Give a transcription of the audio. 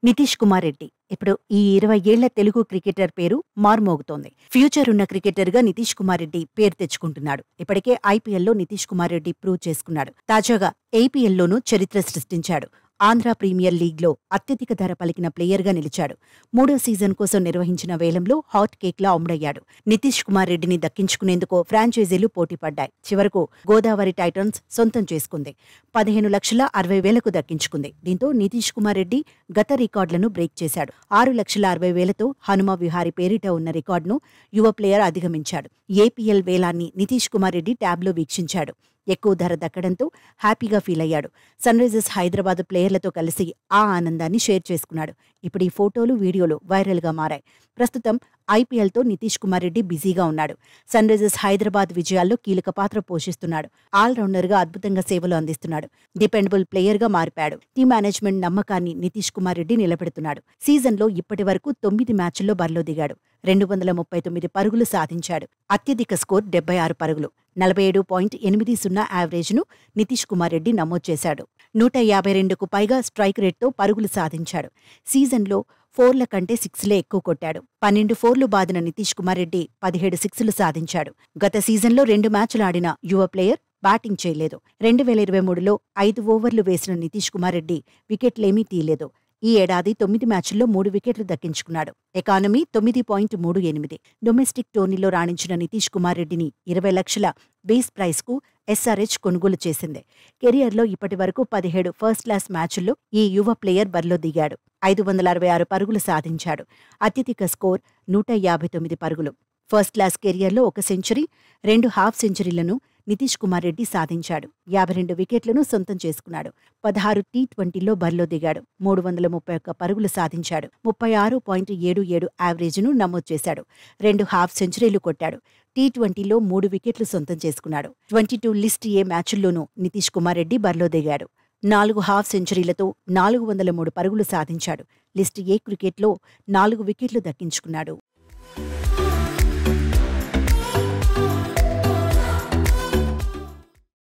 నితీష్ కుమార్ రెడ్డి ఇప్పుడు ఈ 20 ఏళ్ల తెలుగు క్రికెటర్ పేరు మార్మోగుతోంది. ఫ్యూచర్ ఉన్న క్రికెటర్గా నితీష్ కుమార్ రెడ్డి పేరు తెచ్చుకుంటున్నాడు. ఇప్పటికే ఐపీఎల్లో నితీష్ కుమార్ రెడ్డి ప్రూవ్ చేసుకున్నాడు. తాజాగా ఏపీఎల్లోనూ చరిత్ర సృష్టించాడు. ఆంధ్ర ప్రీమియర్ లీగ్లో అత్యధిక ధర పలికిన ప్లేయర్గా నిలిచాడు. 3వ సీజన్ కోసం నిర్వహించిన వేలంలో హాట్ కేక్లా అమ్ముడయ్యాడు. నితీష్ కుమార్ రెడ్డిని దక్కించుకునేందుకు ఫ్రాంచైజీలు పోటీపడ్డాయి. చివరకు గోదావరి టైటన్స్ సొంతం చేసుకుంది. 15,60,000కు దక్కించుకుంది. దీంతో నితీష్ కుమార్ రెడ్డి గత రికార్డులను బ్రేక్ చేశాడు. 6,60,000తో హనుమ విహారీ పేరిట ఉన్న రికార్డును యువ ప్లేయర్ అధిగమించాడు. ఏపీఎల్ వేలాన్ని నితీష్ కుమార్ రెడ్డి ట్యాబ్లో వీక్షించాడు. ఎక్కువ ధర దక్కడంతో హ్యాపీగా ఫీల్ అయ్యాడు. సన్రైజర్స్ హైదరాబాద్ ప్లేయర్లతో కలిసి ఆ ఆనందాన్ని షేర్ చేసుకున్నాడు. ఇప్పుడు ఈ ఫోటోలు, వీడియోలు వైరల్గా మారాయి. ప్రస్తుతం ఐపీఎల్తో నితీష్ కుమార్ రెడ్డి బిజీగా ఉన్నాడు. సన్రైజర్స్ హైదరాబాద్ విజయాల్లో కీలక పాత్ర పోషిస్తున్నాడు. ఆల్రౌండర్గా అద్భుతంగా సేవలు అందిస్తున్నాడు. డిపెండబుల్ ప్లేయర్గా మారిపాడు. టీం మేనేజ్మెంట్ నమ్మకాన్ని నితీష్ కుమార్ రెడ్డి నిలబెడుతున్నాడు. సీజన్లో ఇప్పటి వరకు 9 మ్యాచ్ల్లో బరిలో దిగాడు. 239 పరుగులు సాధించాడు. అత్యధిక స్కోర్ 76 పరుగులు. 47.80 యావరేజ్ను నితీష్ కుమార్ రెడ్డి నమోదు చేశాడు. 152కు పైగా స్ట్రైక్ రేట్తో పరుగులు సాధించాడు. సీజన్లో 4ల కంటే 6లే ఎక్కువ కొట్టాడు. 12 4లు బాదిన నితీష్ కుమార్ రెడ్డి 17 6లు సాధించాడు. గత సీజన్లో 2 మ్యాచ్లు ఆడిన యువ ప్లేయర్ బ్యాటింగ్ చేయలేదు. 2023లో 5 ఓవర్లు వేసిన నితీష్ కుమార్ రెడ్డి వికెట్లేమీ తీయలేదు. ఈ ఏడాది 9 మ్యాచ్ల్లో 3 వికెట్లు దక్కించుకున్నాడు. ఎకానమీ 9.38. డొమెస్టిక్ టోర్నీలో రాణించిన నితీష్ కుమార్ రెడ్డిని 20 లక్షల బేస్ ప్రైస్కు ఎస్ఆర్హెచ్ కొనుగోలు చేసింది. కెరియర్లో ఇప్పటి వరకు 17 ఫస్ట్ క్లాస్ మ్యాచ్ల్లో ఈ యువ ప్లేయర్ బరిలో దిగాడు. 566 పరుగులు సాధించాడు. అత్యధిక స్కోర్ 159 పరుగులు. ఫస్ట్ క్లాస్ కెరియర్లో 1 సెంచరీ, 2 హాఫ్ సెంచరీలను నితీష్ కుమార్ రెడ్డి సాధించాడు. 52 వికెట్లను సొంతం చేసుకున్నాడు. 16 టీ20లో బరిలో దిగాడు. 331 పరుగులు సాధించాడు. 36.77 యావరేజ్ను నమోదు చేశాడు. 2 హాఫ్ సెంచరీలు కొట్టాడు. టీ20లో 3 వికెట్లు సొంతం చేసుకున్నాడు. 22 లిస్ట్ ఏ మ్యాచ్ల్లోనూ నితీష్ కుమార్ రెడ్డి బరిలో దిగాడు. 4 హాఫ్ సెంచరీలతో 403 పరుగులు సాధించాడు. లిస్ట్ ఏ క్రికెట్లో 4 వికెట్లు దక్కించుకున్నాడు.